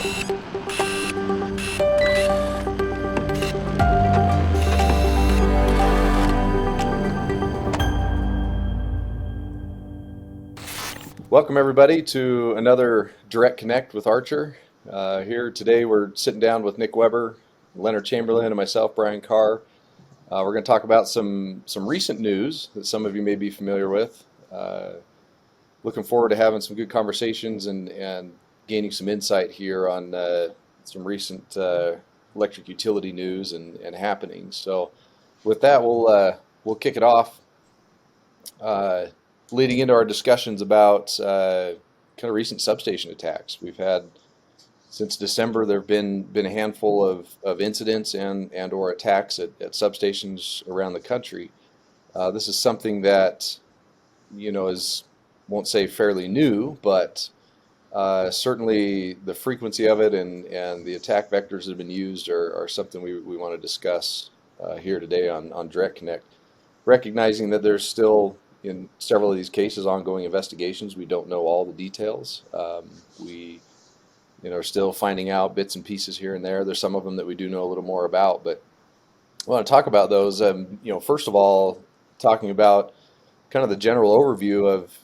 Welcome everybody to another Direct Connect with Archer. Here today we're sitting down with Nick Weber, Leonard Chamberlin, and myself, Bryan Carr. We're going to talk about some recent news that some of you may be familiar with. Looking forward to having some good conversations and gaining some insight here on some recent electric utility news and happenings. So with that, we'll kick it off. Leading into our discussions about kind of recent substation attacks. We've had, since December, there have been a handful of incidents and or attacks at substations around the country. This is something that, won't say fairly new, but certainly the frequency of it and the attack vectors that have been used are something we want to discuss here today on Direct Connect. Recognizing that there's still, in several of these cases, ongoing investigations. We don't know all the details. We are still finding out bits and pieces here and there. There's some of them that we do know a little more about, but I want to talk about those. First of all, talking about kind of the general overview of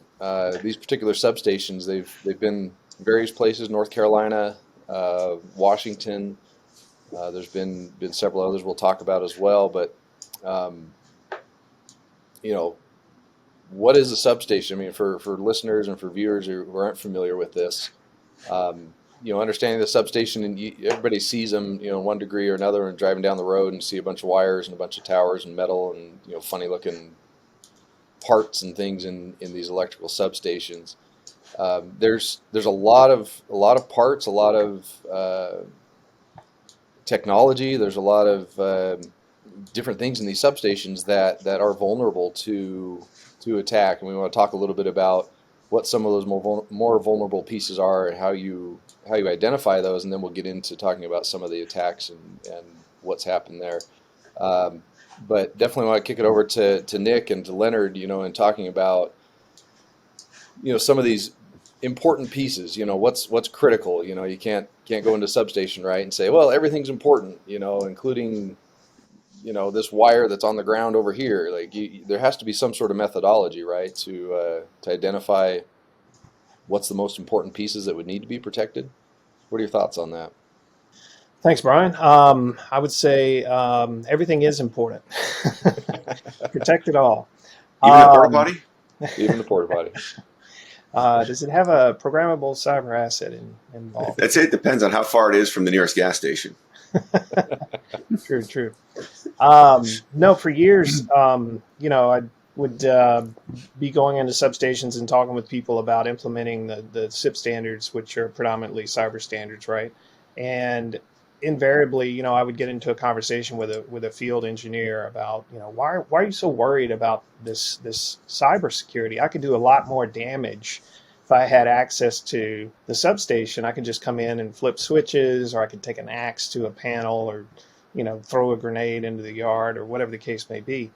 these particular substations. They've been in various places: North Carolina, Washington. There's been several others we'll talk about as well, but what is a substation? I mean, for listeners and for viewers who aren't familiar with this, understanding the substation, and everybody sees them, in one degree or another, and driving down the road and see a bunch of wires and a bunch of towers and metal and funny looking parts and things in these electrical substations. There's a lot of parts, a lot of technology. There's a lot of different things in these substations that are vulnerable to attack, and we want to talk a little bit about what some of those more vulnerable pieces are and how you identify those, and then we'll get into talking about some of the attacks and what's happened there. But definitely want to kick it over to Nick and to Leonard, and talking about some of these important pieces. What's critical. You can't go into substation, right, and say, well, everything's important, including this wire that's on the ground over here. Like, there has to be some sort of methodology, right, to identify what's the most important pieces that would need to be protected. What are your thoughts on that? Thanks, Brian. I would say everything is important. Protect it all. Even the porta potty? Even the porta potty. Does it have a programmable cyber asset involved? I'd say it depends on how far it is from the nearest gas station. True. No, for years, I would be going into substations and talking with people about implementing the SIP standards, which are predominantly cyber standards, right? And invariably, I would get into a conversation with a field engineer about, why are you so worried about this cybersecurity? I could do a lot more damage if I had access to the substation. I could just come in and flip switches, or I could take an axe to a panel, or throw a grenade into the yard, or whatever the case may be.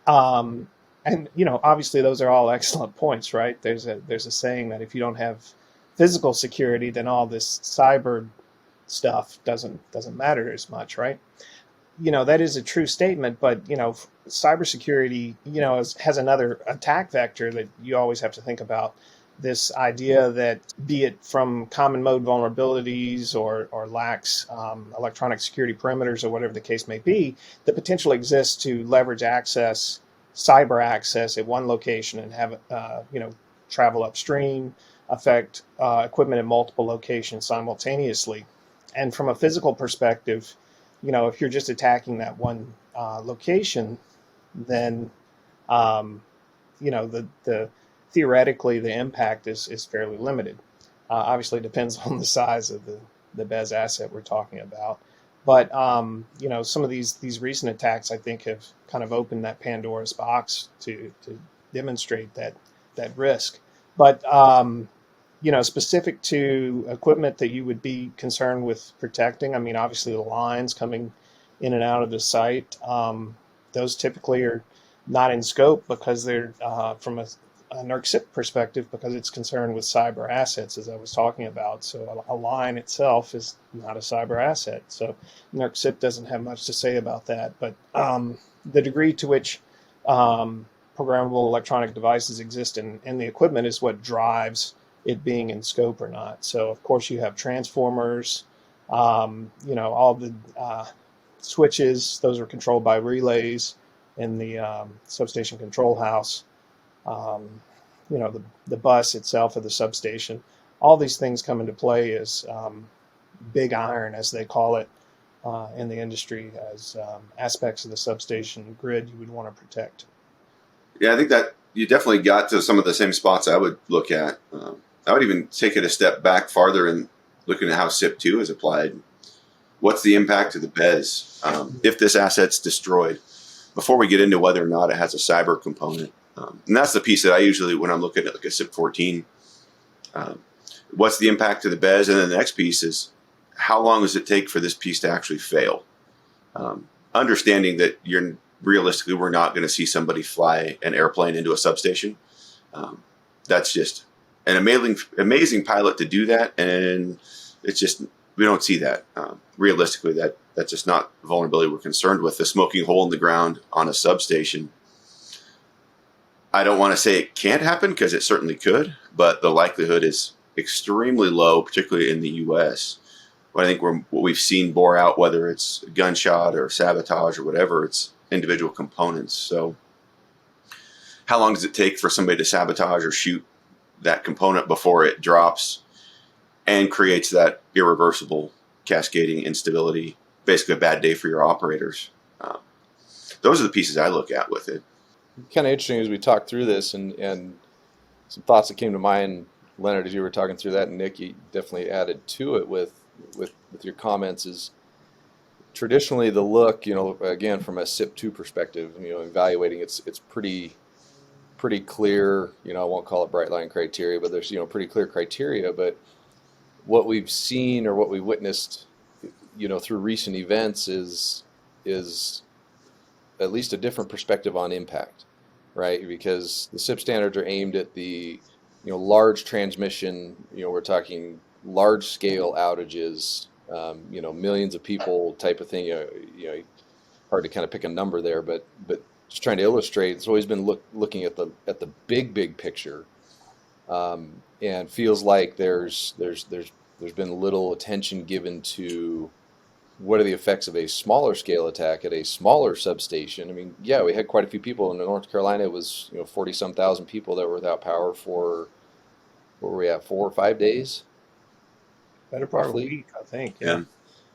And obviously those are all excellent points, right? There's a saying that if you don't have physical security, then all this cyber stuff doesn't matter as much, right? That is a true statement, but cybersecurity has another attack vector that you always have to think about. This idea that, be it from common mode vulnerabilities or lacks electronic security perimeters, or whatever the case may be, the potential exists to leverage access, cyber access at one location, and have travel upstream, affect equipment in multiple locations simultaneously. And from a physical perspective, if you're just attacking that one location, then the theoretically the impact is fairly limited. Obviously, it depends on the size of the BES asset we're talking about. But some of these recent attacks, I think, have kind of opened that Pandora's box to demonstrate that risk. But specific to equipment that you would be concerned with protecting, I mean, obviously the lines coming in and out of the site, those typically are not in scope because they're from NERC SIP perspective because it's concerned with cyber assets, as I was talking about. So a line itself is not a cyber asset. So NERC SIP doesn't have much to say about that. But the degree to which programmable electronic devices exist in the equipment is what drives it being in scope or not. So of course you have transformers, all the switches, those are controlled by relays in the substation control house. The bus itself of the substation. All these things come into play as big iron, as they call it in the industry, as aspects of the substation grid you would want to protect. Yeah, I think that you definitely got to some of the same spots I would look at. I would even take it a step back farther and looking at how SIP2 is applied. What's the impact to the BES if this asset's destroyed? Before we get into whether or not it has a cyber component. And that's the piece that I usually, when I'm looking at like a SIP14, what's the impact to the BES? And then the next piece is, how long does it take for this piece to actually fail? Understanding that realistically, we're not going to see somebody fly an airplane into a substation. That's just an amazing pilot to do that. And it's just, we don't see that. Realistically, that's just not vulnerability we're concerned with. The smoking hole in the ground on a substation, I don't want to say it can't happen because it certainly could, but the likelihood is extremely low, particularly in the U.S. But I think what we've seen bore out, whether it's gunshot or sabotage or whatever, it's individual components. So how long does it take for somebody to sabotage or shoot that component before it drops and creates that irreversible cascading instability, basically a bad day for your operators? Those are the pieces I look at with it. Kind of interesting as we talked through this, and some thoughts that came to mind, Leonard, as you were talking through that, and Nick, you definitely added to it with your comments, is traditionally the look, again, from a SIP2 perspective, evaluating it's pretty clear, I won't call it bright line criteria, but there's, pretty clear criteria. But what we've seen or what we witnessed, through recent events is at least a different perspective on impact, right? Because the SIP standards are aimed at the, large transmission, we're talking large scale outages, millions of people type of thing, hard to kind of pick a number there, but just trying to illustrate, it's always been looking at the big picture, and feels like there's been little attention given to what are the effects of a smaller scale attack at a smaller substation. I mean, yeah, we had quite a few people in North Carolina. It was 40-some thousand people that were without power for, what were we at, 4 or 5 days? Better part of a week, I think. Yeah.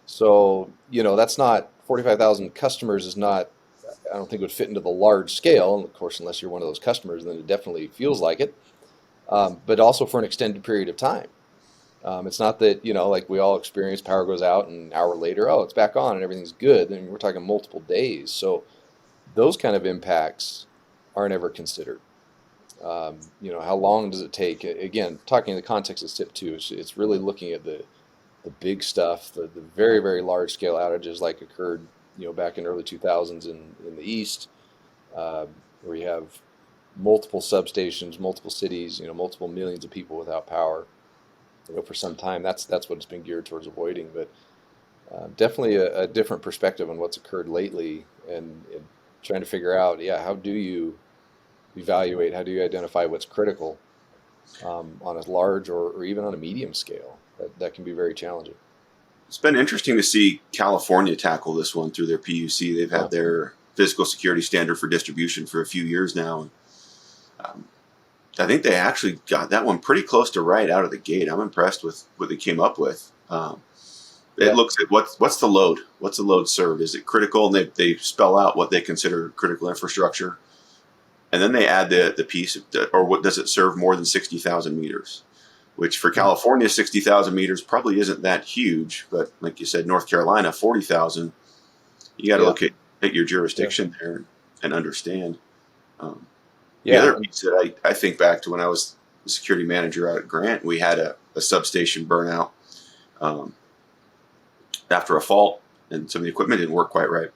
So, that's not 45,000 customers is not, I don't think would fit into the large scale. And of course, unless you're one of those customers, then it definitely feels like it. But also for an extended period of time. It's not that, like we all experience, power goes out and an hour later, it's back on and everything's good. And we're talking multiple days. So those kind of impacts aren't ever considered. How long does it take? Again, talking in the context of SIP2, it's really looking at the big stuff, the very, very large scale outages like occurred, back in early 2000s in the East, where you have multiple substations, multiple cities, multiple millions of people without power. For some time, that's what it's been geared towards avoiding. But definitely a different perspective on what's occurred lately, and trying to figure out, how do you evaluate, how do you identify what's critical on a large or even on a medium scale? That can be very challenging. It's been interesting to see California tackle this one through their PUC. They've had their physical security standard for distribution for a few years now. I think they actually got that one pretty close to right out of the gate. I'm impressed with what they came up with. It looks at what's the load? What's the load served? Is it critical? And they spell out what they consider critical infrastructure. And then they add the piece, or what does it serve more than 60,000 meters? Which for California, 60,000 meters probably isn't that huge. But like you said, North Carolina, 40,000. You got to look at your jurisdiction there and understand. The other piece that I think back to when I was the security manager out at Grant, we had a substation burnout after a fault, and some of the equipment didn't work quite right.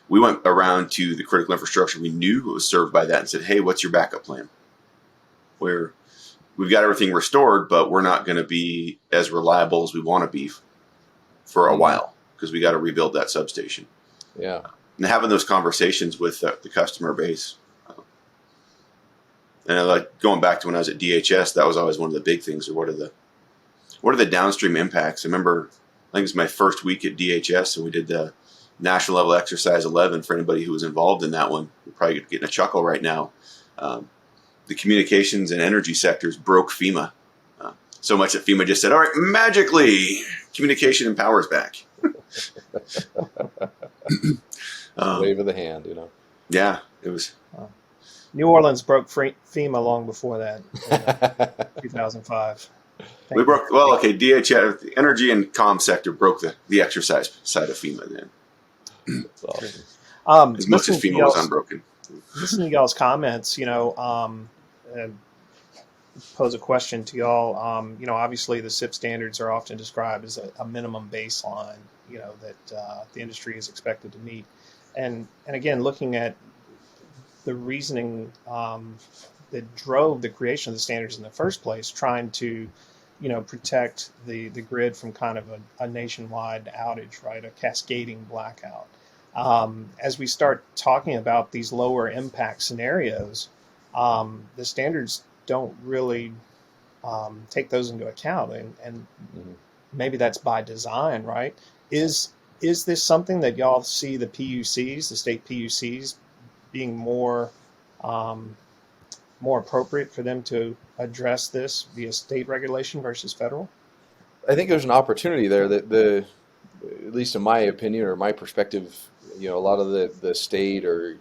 We went around to the critical infrastructure we knew was served by that and said, hey, what's your backup plan? where we've got everything restored, but we're not going to be as reliable as we want to be for a while because we got to rebuild that substation. Yeah. And having those conversations with the customer base. And like going back to when I was at DHS, that was always one of the big things. Or what are the downstream impacts? I remember, I think it was my first week at DHS, and we did the National Level Exercise 11 for anybody who was involved in that one. You're probably getting a chuckle right now. The communications and energy sectors broke FEMA. So much that FEMA just said, all right, magically, communication and power's back. Wave of the hand, Yeah, it was. New Orleans broke FEMA long before that, 2005. We broke, well, okay, DHS, the energy and comm sector broke the exercise side of FEMA then. That's awesome. As much as FEMA was unbroken. Listening to y'all's comments, and pose a question to y'all. Obviously the SIP standards are often described as a minimum baseline, that the industry is expected to meet. And again, looking at the reasoning that drove the creation of the standards in the first place, trying to, protect the grid from kind of a nationwide outage, right? A cascading blackout. As we start talking about these lower impact scenarios, the standards don't really take those into account, and maybe that's by design, right? Is this something that y'all see the PUCs, the state PUCs, being more appropriate for them to address this via state regulation versus federal? I think there's an opportunity there that at least in my opinion or my perspective, a lot of the state or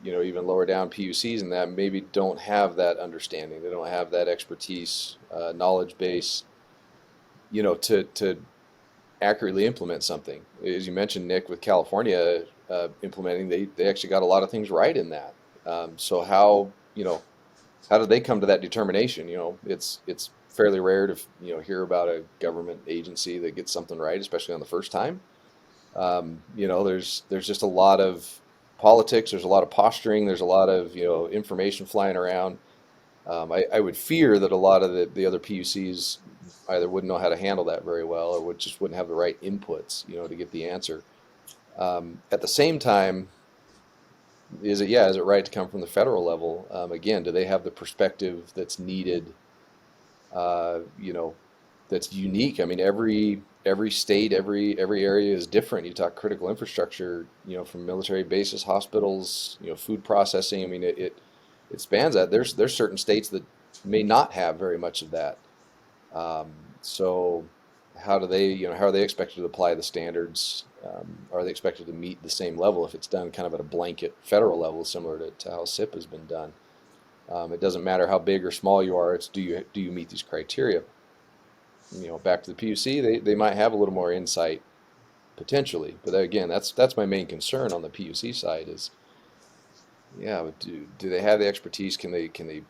even lower down PUCs and that maybe don't have that understanding. They don't have that expertise, knowledge base, to accurately implement something. As you mentioned, Nick, with California implementing, they actually got a lot of things right in that. So how did they come to that determination? It's fairly rare to hear about a government agency that gets something right, especially on the first time. There's just a lot of politics. There's a lot of posturing. There's a lot of information flying around. I would fear that a lot of the other PUCs either wouldn't know how to handle that very well, or wouldn't have the right inputs to get the answer. At the same time, is it right to come from the federal level? Again, do they have the perspective that's needed? That's unique. I mean, every state, every area is different. You talk critical infrastructure, from military bases, hospitals, food processing. I mean, it spans that. There's certain states that may not have very much of that. So how are they expected to apply the standards? Are they expected to meet the same level if it's done kind of at a blanket federal level, similar to how SIP has been done? It doesn't matter how big or small you are. It's do you meet these criteria? Back to the PUC, they might have a little more insight potentially, but again, that's my main concern on the PUC side is, do they have the expertise? Can they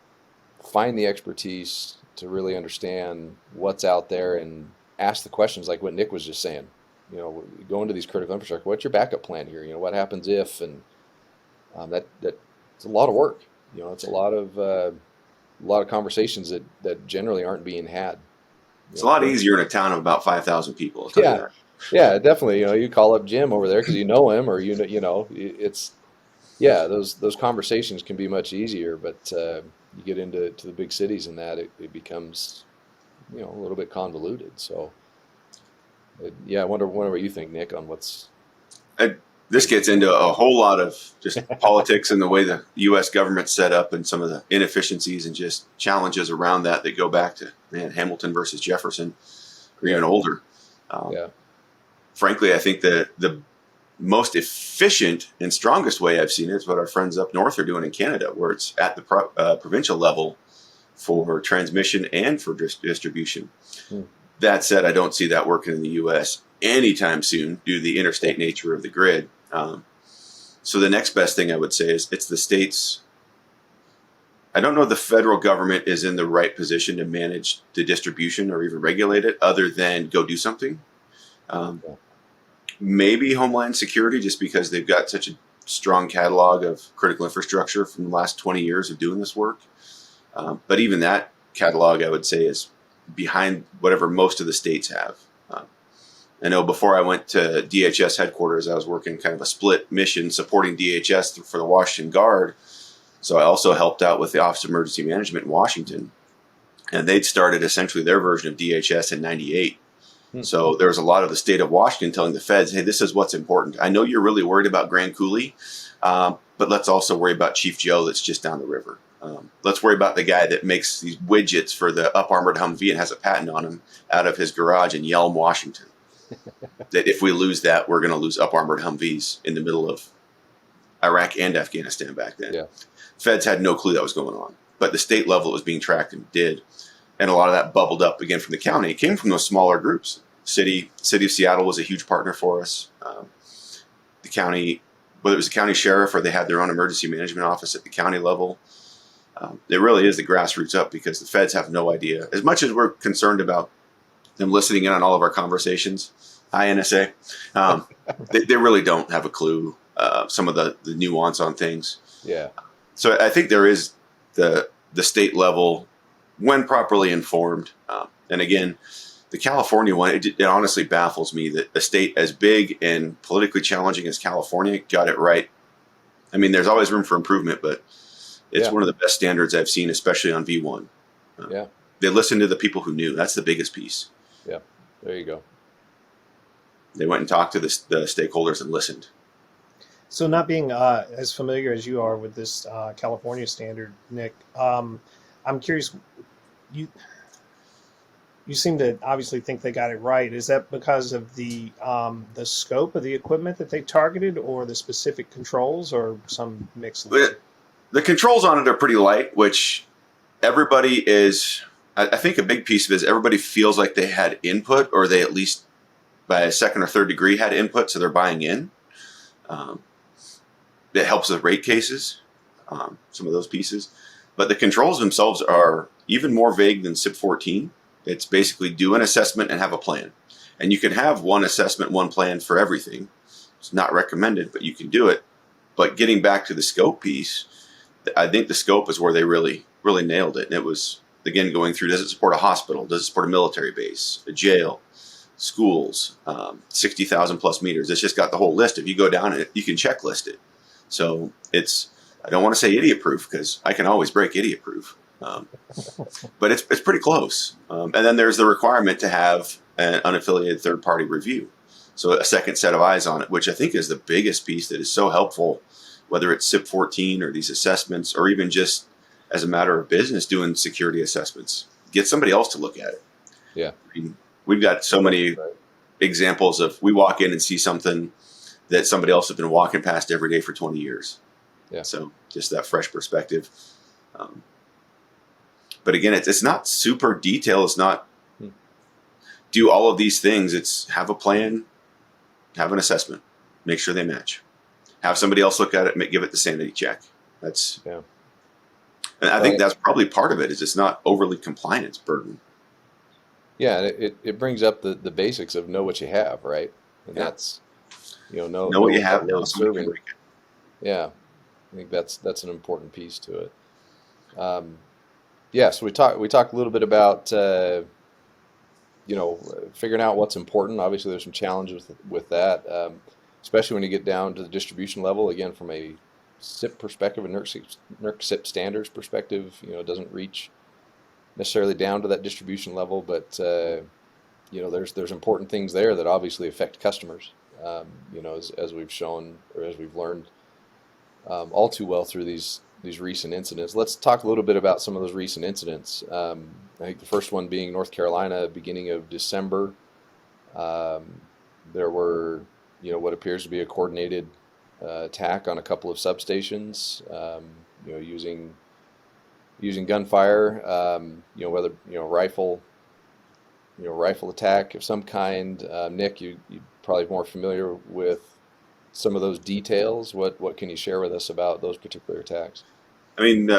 find the expertise to really understand what's out there and ask the questions like what Nick was just saying? Go into these critical infrastructure. What's your backup plan here? What happens if? And that's a lot of work. It's a lot of conversations that generally aren't being had. It's a lot easier in a town of about 5,000 people. I'll tell you that. Yeah, definitely. You call up Jim over there because you know him, or it's those conversations can be much easier. But you get into the big cities and that it becomes a little bit convoluted. So I wonder what you think, Nick, on what's. This gets into a whole lot of just politics and the way the U.S. government's set up and some of the inefficiencies and just challenges around that go back to, Hamilton versus Jefferson or even older. Frankly, I think that the most efficient and strongest way I've seen it is what our friends up north are doing in Canada, where it's at the provincial level for transmission and for distribution. That said, I don't see that working in the U.S. anytime soon due to the interstate nature of the grid. So the next best thing I would say is it's the states. I don't know if the federal government is in the right position to manage the distribution or even regulate it other than go do something. Maybe Homeland Security, just because they've got such a strong catalog of critical infrastructure from the last 20 years of doing this work. But even that catalog, I would say, is behind whatever most of the states have. I know before I went to DHS headquarters, I was working kind of a split mission supporting DHS for the Washington Guard. So I also helped out with the Office of Emergency Management in Washington. And they'd started essentially their version of DHS in 98. So there was a lot of the state of Washington telling the feds, hey, this is what's important. I know you're really worried about Grand Coulee, but let's also worry about Chief Joe that's just down the river. Let's worry about the guy that makes these widgets for the up-armored Humvee and has a patent on him out of his garage in Yelm, Washington. That if we lose that, we're going to lose up-armored Humvees in the middle of Iraq and Afghanistan back then. Yeah. Feds had no clue that was going on. But the state level it was being tracked and did. And a lot of that bubbled up again from the county. It came from those smaller groups. City of Seattle was a huge partner for us. The county, whether it was the county sheriff or they had their own emergency management office at the county level, it really is the grassroots up because the feds have no idea. As much as we're concerned about them listening in on all of our conversations, hi NSA, they really don't have a clue some of the nuance on things. Yeah. So I think there is the state level when properly informed. And again, the California one, it honestly baffles me that a state as big and politically challenging as California got it right. I mean, there's always room for improvement, but it's one of the best standards I've seen, especially on V1. They listened to the people who knew. That's the biggest piece. Yeah, there you go. They went and talked to the stakeholders and listened. So not being as familiar as you are with this California standard, Nick, I'm curious, you seem to obviously think they got it right. Is that because of the scope of the equipment that they targeted or the specific controls or some mix of it? The controls on it are pretty light, which everybody is, I think a big piece of it is everybody feels like they had input or they at least by a second or third degree had input, so they're buying in. It helps with rate cases, some of those pieces. But the controls themselves are even more vague than SIP 14. It's basically do an assessment and have a plan. And you can have one assessment, one plan for everything. It's not recommended, but you can do it. But getting back to the scope piece, I think the scope is where they really, really nailed it. And it was, again, going through, does it support a hospital? Does it support a military base, a jail, schools, 60,000 plus meters? It's just got the whole list. If you go down it, you can checklist it. So it's, I don't want to say idiot proof because I can always break idiot proof. But it's pretty close. And then there's the requirement to have an unaffiliated third party review. So a second set of eyes on it, which I think is the biggest piece that is so helpful, whether it's SIP 14 or these assessments, or even just as a matter of business doing security assessments. Get somebody else to look at it. Yeah. I mean, we've got so many examples of we walk in and see something that somebody else has been walking past every day for 20 years. Yeah. So just that fresh perspective. But again, it's not super detailed. It's not do all of these things. It's have a plan, have an assessment, make sure they match. Have somebody else look at it, give it the sanity check. That's, and I think that's probably part of it is it's not overly compliance burden. Yeah, it brings up the basics of know what you have, right? And that's, know what you have, know serving. Yeah, I think that's an important piece to it. So we talked a little bit about figuring out what's important. Obviously, there's some challenges with that, especially when you get down to the distribution level. Again, from a SIP perspective, a NERC SIP standards perspective, it doesn't reach necessarily down to that distribution level, but there's important things there that obviously affect customers. As we've shown or as we've learned all too well through these recent incidents. Let's talk a little bit about some of those recent incidents. I think the first one being North Carolina, beginning of December. There were, what appears to be a coordinated attack on a couple of substations, using gunfire, whether, rifle attack of some kind. Nick, you're probably more familiar with some of those details. What can you share with us about those particular attacks? I mean,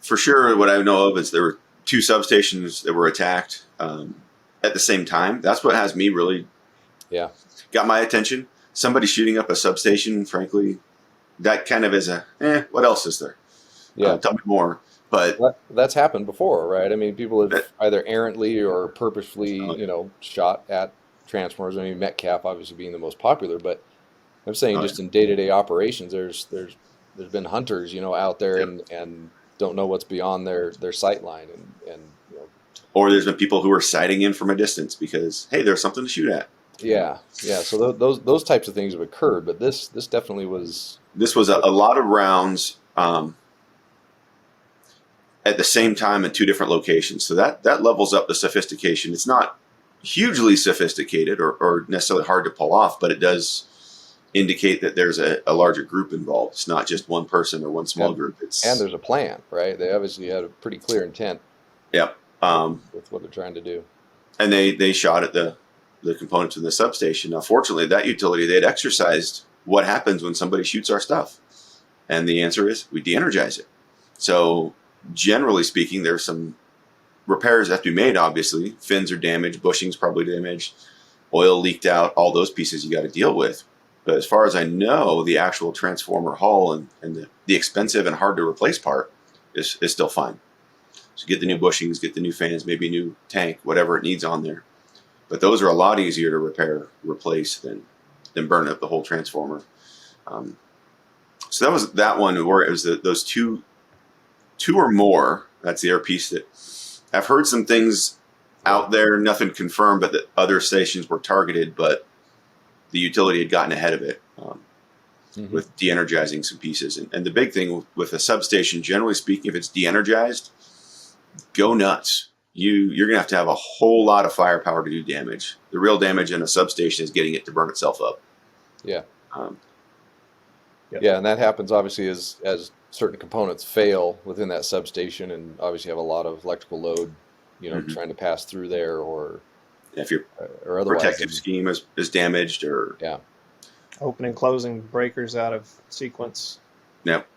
for sure, what I know of is there were two substations that were attacked at the same time. That's what has me really got my attention. Somebody shooting up a substation, frankly, that kind of is what else is there? Tell me more. But That's happened before, right? I mean, people have that, either errantly or purposefully, oh, shot at transformers. I mean, Metcalf obviously being the most popular, but I'm saying oh, just in day-to-day operations, there's been hunters, out there yeah. and don't know what's beyond their sight line, and Or there's been people who are sighting in from a distance because, hey, there's something to shoot at. yeah, yeah. So those types of things have occurred, but this definitely was. This was a lot of rounds at the same time in two different locations. So that levels up the sophistication. It's not hugely sophisticated or necessarily hard to pull off, but it does indicate that there's a larger group involved. It's not just one person or one small group. And there's a plan, right? They obviously had a pretty clear intent. Yeah. With what they're trying to do. And they shot at the components in the substation. Now, fortunately, that utility, they had exercised what happens when somebody shoots our stuff. And the answer is we de-energize it. So generally speaking, there's some repairs that have to be made, obviously. Fins are damaged, bushings probably damaged, oil leaked out, all those pieces you got to deal with. But as far as I know, the actual transformer hull and the expensive and hard to replace part is still fine. So get the new bushings, get the new fans, maybe a new tank, whatever it needs on there. But those are a lot easier to repair, replace than burn up the whole transformer. So that was that one where it was those two or more. That's the other piece that I've heard some things out there, nothing confirmed, but that other stations were targeted, but the utility had gotten ahead of it with de-energizing some pieces. And the big thing with a substation, generally speaking, if it's de-energized, go nuts. You're going to have a whole lot of firepower to do damage. The real damage in a substation is getting it to burn itself up. Yeah. Yeah, and that happens obviously as certain components fail within that substation, and obviously have a lot of electrical load, trying to pass through there, or if your or otherwise protective scheme is damaged, or open and closing breakers out of sequence. Yep.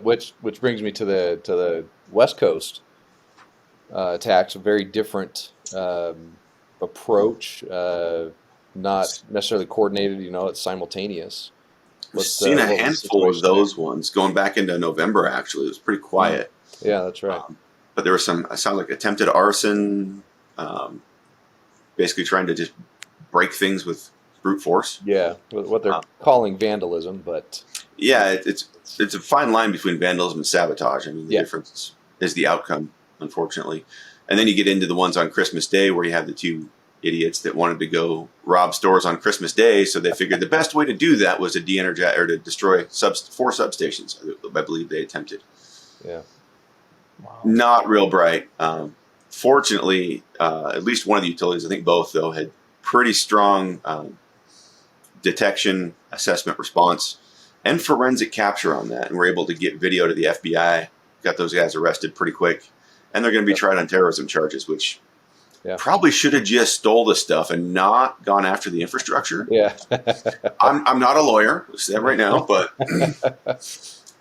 Which brings me to the West Coast attacks. A very different approach, not necessarily coordinated. It's simultaneous. We've seen a handful of those ones going back into November. Actually, it was pretty quiet. Yeah, that's right. But there was some, it sounded like attempted arson, basically trying to just break things with brute force. Yeah, what they're calling vandalism, but yeah, it's a fine line between vandalism and sabotage. I mean, the difference is the outcome, unfortunately. And then you get into the ones on Christmas Day where you have the two idiots that wanted to go rob stores on Christmas Day, so they figured the best way to do that was to de-energize or to destroy 4 substations. I believe they attempted. Yeah. Wow. Not real bright. Fortunately, at least one of the utilities, I think both though, had pretty strong detection, assessment, response, and forensic capture on that, and we're able to get video to the FBI. Got those guys arrested pretty quick, and they're going to be tried on terrorism charges, which probably should have just stole the stuff and not gone after the infrastructure. Yeah. I'm not a lawyer, I'll say that right now, but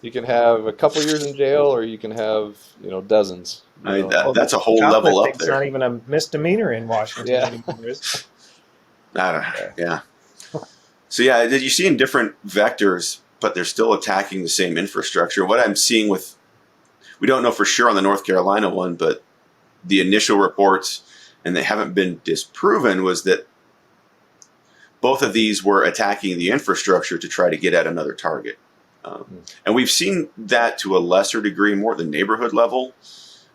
you can have a couple years in jail, or you can have dozens. That's a whole level up there. It's not even a misdemeanor in Washington anymore, is it? Yeah. So you see in different vectors, but they're still attacking the same infrastructure. What I'm seeing we don't know for sure on the North Carolina one, but the initial reports, and they haven't been disproven, was that both of these were attacking the infrastructure to try to get at another target. And we've seen that to a lesser degree, more at the neighborhood level.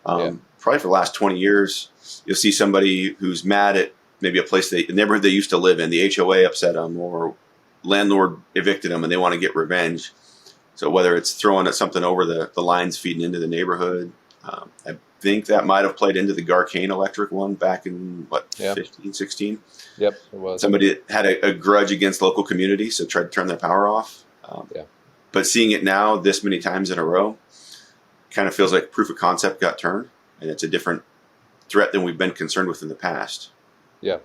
Probably for the last 20 years, you'll see somebody who's mad at maybe the neighborhood they used to live in. The HOA upset them, or landlord evicted them, and they want to get revenge. So whether it's throwing at something over the lines feeding into the neighborhood, I think that might have played into the Garcane Electric one back in 15, 16. Yep, it was. Somebody had a grudge against local community, so tried to turn their power off. But seeing it now this many times in a row kind of feels like proof of concept got turned, and it's a different threat than we've been concerned with in the past. Yeah.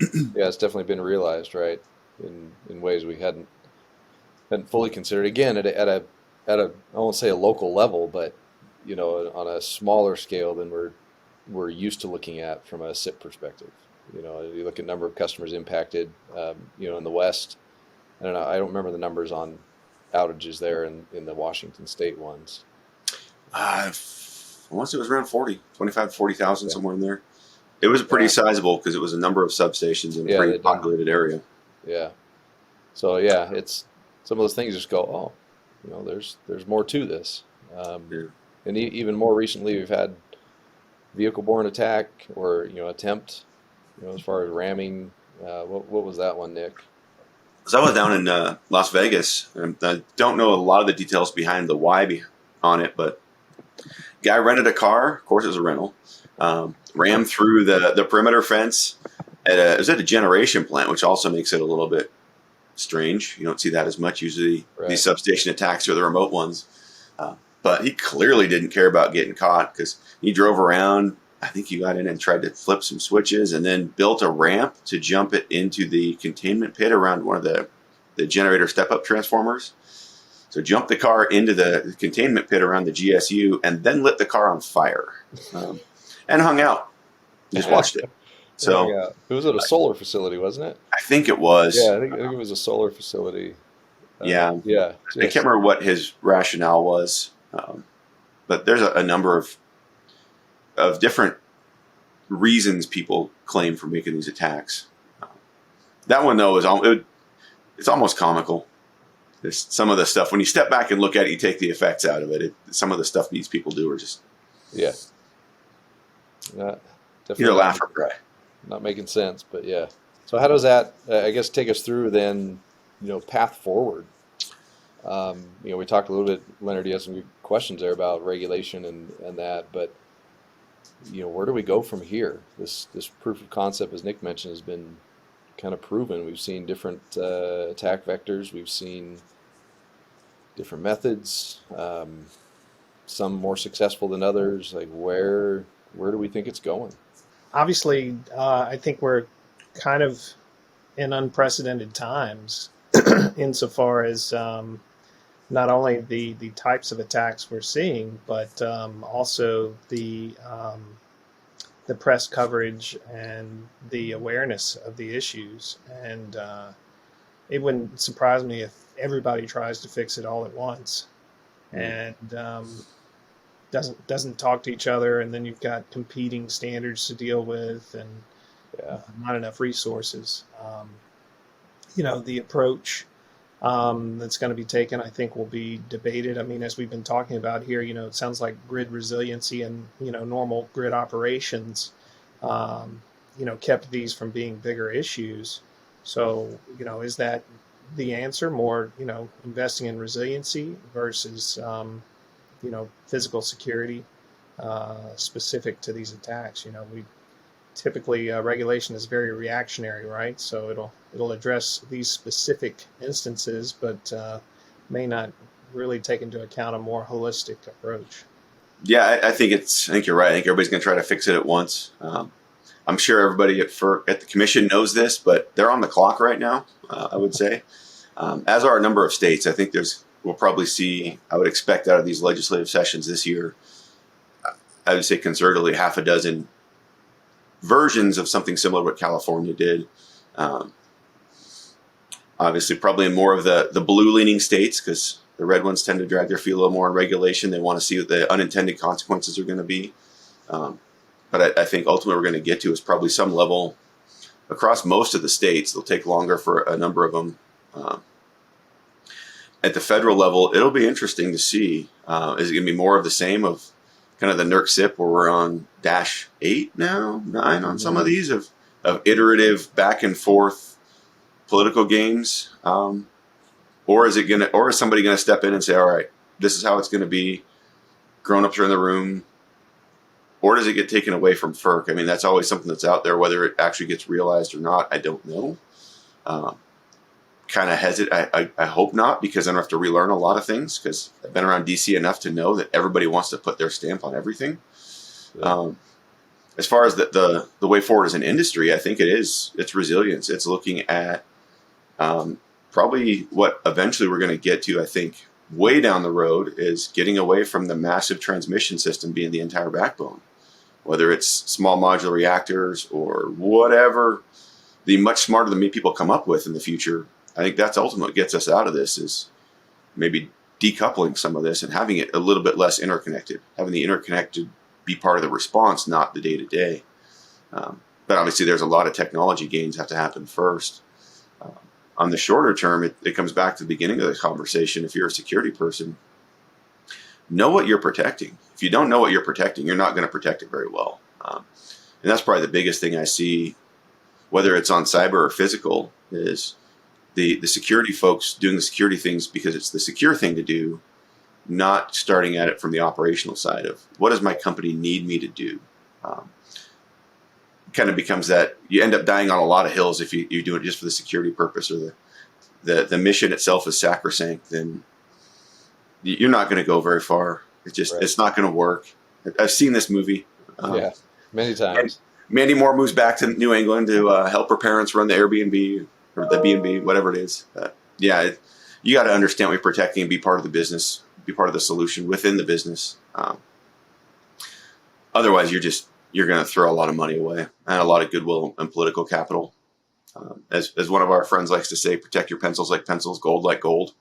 Yeah, it's definitely been realized, right, in ways we hadn't fully considered. Again, at a I won't say a local level, but on a smaller scale than we're used to looking at from a SIP perspective. You look at number of customers impacted, in the West. I don't remember the numbers on outages there in the Washington State ones. I want to say it was around 25 to 40,000, somewhere in there. It was pretty sizable because it was a number of substations in a pretty populated area. Yeah. So yeah, it's some of those things just go, oh, there's more to this. And even more recently, we've had vehicle-borne attack or attempt, as far as ramming. What was that one, Nick? So I was down in Las Vegas, and I don't know a lot of the details behind the why on it, but guy rented a car. Of course, it was a rental. Rammed through the perimeter fence. It was at a generation plant, which also makes it a little bit strange. You don't see that as much. Usually, these substation attacks are the remote ones. But he clearly didn't care about getting caught because he drove around. I think he got in and tried to flip some switches and then built a ramp to jump it into the containment pit around one of the generator step-up transformers. So jumped the car into the containment pit around the GSU and then lit the car on fire and hung out. Just watched it. So it was at a solar facility, wasn't it? I think it was. Yeah, I think it was a solar facility. Yeah. I can't remember what his rationale was, but there's a number of different reasons people claim for making these attacks. That one though it's almost comical. There's some of the stuff when you step back and look at it, you take the effects out of it. Some of the stuff these people do are just definitely either laugh or cry. Not making sense, but yeah. So how does that, I guess, take us through then, path forward? We talked a little bit, Leonard, you had some good questions there about regulation and that, but, where do we go from here? This proof of concept, as Nick mentioned, has been kind of proven. We've seen different attack vectors. We've seen different methods, some more successful than others. Like where do we think it's going? Obviously, I think we're kind of in unprecedented times insofar as not only the types of attacks we're seeing, but also the press coverage and the awareness of the issues. And it wouldn't surprise me if everybody tries to fix it all at once and doesn't talk to each other, and then you've got competing standards to deal with and not enough resources. The approach that's going to be taken, I think, will be debated. I mean, as we've been talking about here, it sounds like grid resiliency and, normal grid operations, kept these from being bigger issues. So, is that the answer? More, investing in resiliency versus, physical security specific to these attacks. We typically regulation is very reactionary, right? So it'll address these specific instances, but may not really take into account a more holistic approach. Yeah, I think you're right. I think everybody's going to try to fix it at once. I'm sure everybody at the commission knows this, but they're on the clock right now. I would say, as are a number of states. I think we'll probably see. I would expect out of these legislative sessions this year, I would say conservatively half a dozen versions of something similar to what California did. Obviously, probably in more of the blue-leaning states, because the red ones tend to drag their feet a little more in regulation. They want to see what the unintended consequences are going to be. But I think ultimately we're going to get to is probably some level across most of the states. They'll take longer for a number of them. At the federal level, it'll be interesting to see. Is it going to be more of the same of kind of the NERC SIP where we're on -8 now, 9 on some of these of iterative back and forth political games? Or is somebody going to step in and say, all right, this is how it's going to be, grown-ups are in the room, or does it get taken away from FERC? I mean, that's always something that's out there. Whether it actually gets realized or not, I don't know. Kind of hesitate. I hope not, because I don't have to relearn a lot of things, because I've been around DC enough to know that everybody wants to put their stamp on everything. Yeah. As far as the way forward as an industry, I think it's resilience. It's looking at probably what eventually we're going to get to, I think, way down the road, is getting away from the massive transmission system being the entire backbone. Whether it's small modular reactors or whatever the much smarter than me people come up with in the future, I think that's ultimately what gets us out of this, is maybe decoupling some of this and having it a little bit less interconnected, having the interconnected be part of the response, not the day to day. But obviously, there's a lot of technology gains have to happen first. On the shorter term, it comes back to the beginning of the conversation. If you're a security person, know what you're protecting. If you don't know what you're protecting, you're not going to protect it very well. And that's probably the biggest thing I see, whether it's on cyber or physical, is the security folks doing the security things because it's the secure thing to do, not starting at it from the operational side of what does my company need me to do. Kind of becomes that you end up dying on a lot of hills if you do it just for the security purpose, or the mission itself is sacrosanct, then you're not going to go very far. It's not going to work. I've seen this movie. Many times. Mandy Moore moves back to New England to help her parents run the Airbnb or the B&B, whatever it is. You got to understand what you're protecting and be part of the business, be part of the solution within the business. Otherwise, you're going to throw a lot of money away and a lot of goodwill and political capital. As one of our friends likes to say, protect your pencils like pencils, gold like gold.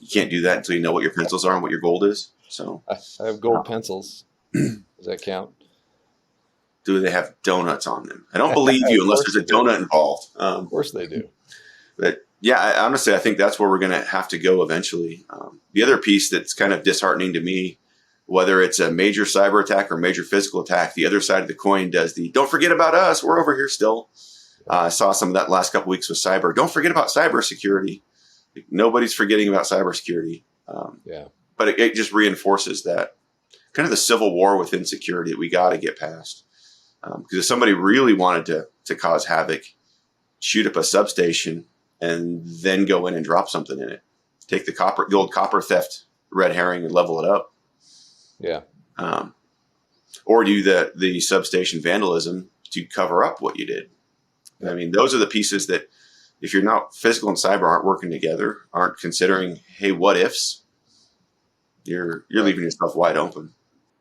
You can't do that until you know what your pencils are and what your gold is. So I have gold pencils. Does that count? Do they have donuts on them? I don't believe you unless there's a donut involved. Of course they do. But yeah, honestly, I think that's where we're going to have to go eventually. The other piece that's kind of disheartening to me, whether it's a major cyber attack or major physical attack, the other side of the coin does don't forget about us. We're over here still. I saw some of that last couple weeks with cyber. Don't forget about cybersecurity. Nobody's forgetting about cybersecurity. But it just reinforces that kind of the civil war within security that we got to get past. Because if somebody really wanted to cause havoc, shoot up a substation and then go in and drop something in it, take the old copper theft red herring and level it up. Yeah. Or do the substation vandalism to cover up what you did. I mean, those are the pieces that if you're not physical and cyber aren't working together, aren't considering, hey, what ifs, you're leaving yourself wide open.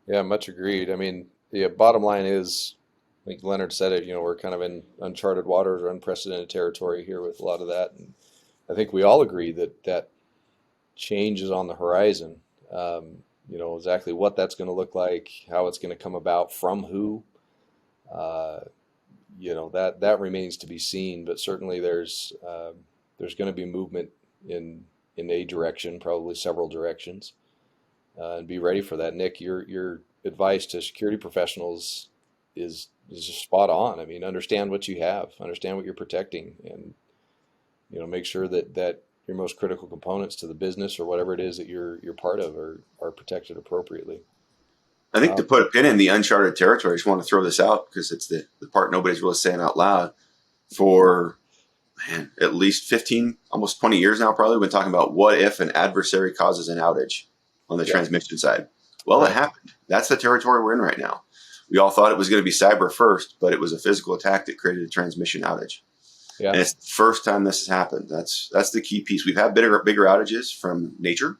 Yeah, much agreed. I mean, the bottom line is, I think Leonard said it, we're kind of in uncharted waters or unprecedented territory here with a lot of that. And I think we all agree that change is on the horizon. Exactly what that's going to look like, how it's going to come about, from who, that remains to be seen. But certainly there's going to be movement in a direction, probably several directions, and be ready for that. Nick, your advice to security professionals is just spot on. I mean, understand what you have, understand what you're protecting, and make sure that your most critical components to the business or whatever it is that you're part of are protected appropriately. I think to put a pin in the uncharted territory, I just want to throw this out because it's the part nobody's really saying out loud. For at least 15, almost 20 years now, probably, we've been talking about what if an adversary causes an outage on the transmission side. Well, It happened. That's the territory we're in right now. We all thought it was going to be cyber first, but it was a physical attack that created a transmission outage. Yeah. And it's the first time this has happened. That's the key piece. We've had bigger outages from nature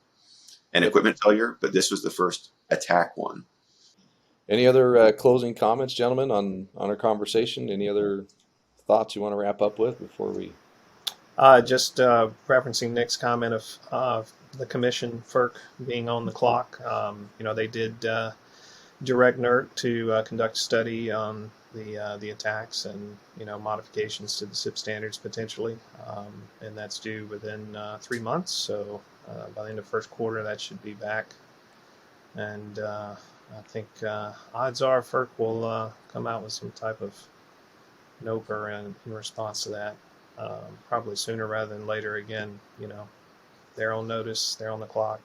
and equipment failure, but this was the first attack one. Any other closing comments, gentlemen, on our conversation? Any other thoughts you want to wrap up with before we? Just referencing Nick's comment of the commission, FERC, being on the clock. They did direct NERC to conduct a study on the attacks and modifications to the SIP standards potentially, and that's due within 3 months. So by the end of first quarter, that should be back, and I think odds are FERC will come out with some type of NOPR in response to that, probably sooner rather than later. Again, they're on notice, they're on the clock,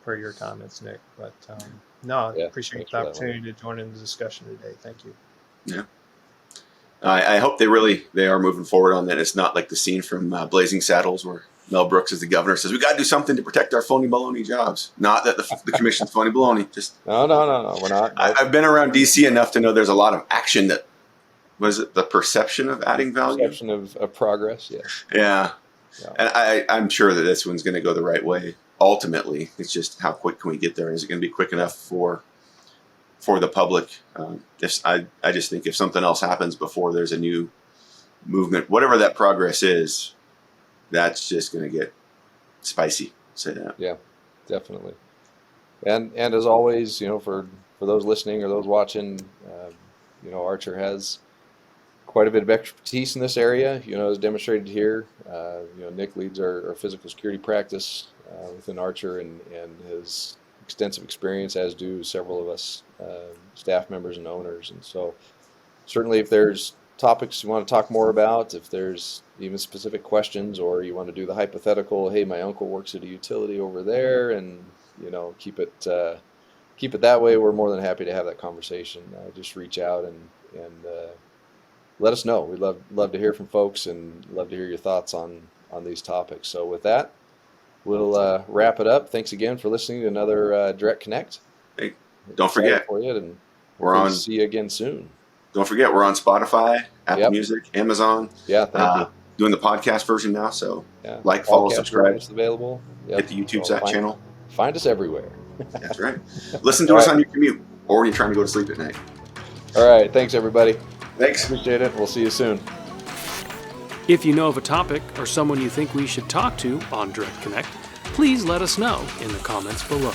per your comments, Nick. But I appreciate the opportunity to join in the discussion today. Thank you. Yeah. I hope they are moving forward on that. It's not like the scene from Blazing Saddles where Mel Brooks, as the governor, says, we got to do something to protect our phony baloney jobs. Not that the commission's phony baloney. Just No, we're not. I've been around D.C. enough to know there's a lot of action that, was it the perception of adding value? Perception of progress, yes. Yeah. And I'm sure that this one's going to go the right way. Ultimately, it's just how quick can we get there? Is it going to be quick enough for the public? I just think if something else happens before there's a new movement, whatever that progress is, that's just going to get spicy. Say that. Yeah. definitely. And as always, for those listening or those watching, Archer has quite a bit of expertise in this area, as demonstrated here. Nick leads our physical security practice within Archer and his extensive experience, as do several of us staff members and owners. And so certainly if there's topics you want to talk more about, if there's even specific questions, or you want to do the hypothetical, hey, my uncle works at a utility over there, and keep it that way, we're more than happy to have that conversation. Just reach out and let us know. We'd love to hear from folks and love to hear your thoughts on these topics. So with that, we'll wrap it up. Thanks again for listening to another Direct Connect. Hey, don't forget, for you, and we're on. See you again soon. Don't forget, we're on Spotify, Apple Music, Amazon. Yeah, thank you. Doing the podcast version now, so yeah. like, follow, Podcast subscribe. It's available. Hit the YouTube channel. Find us everywhere. That's right. Listen to us on your commute or when you're trying to go to sleep at night. All right. Thanks, everybody. Thanks. Appreciate it. We'll see you soon. If you know of a topic or someone you think we should talk to on Direct Connect, please let us know in the comments below.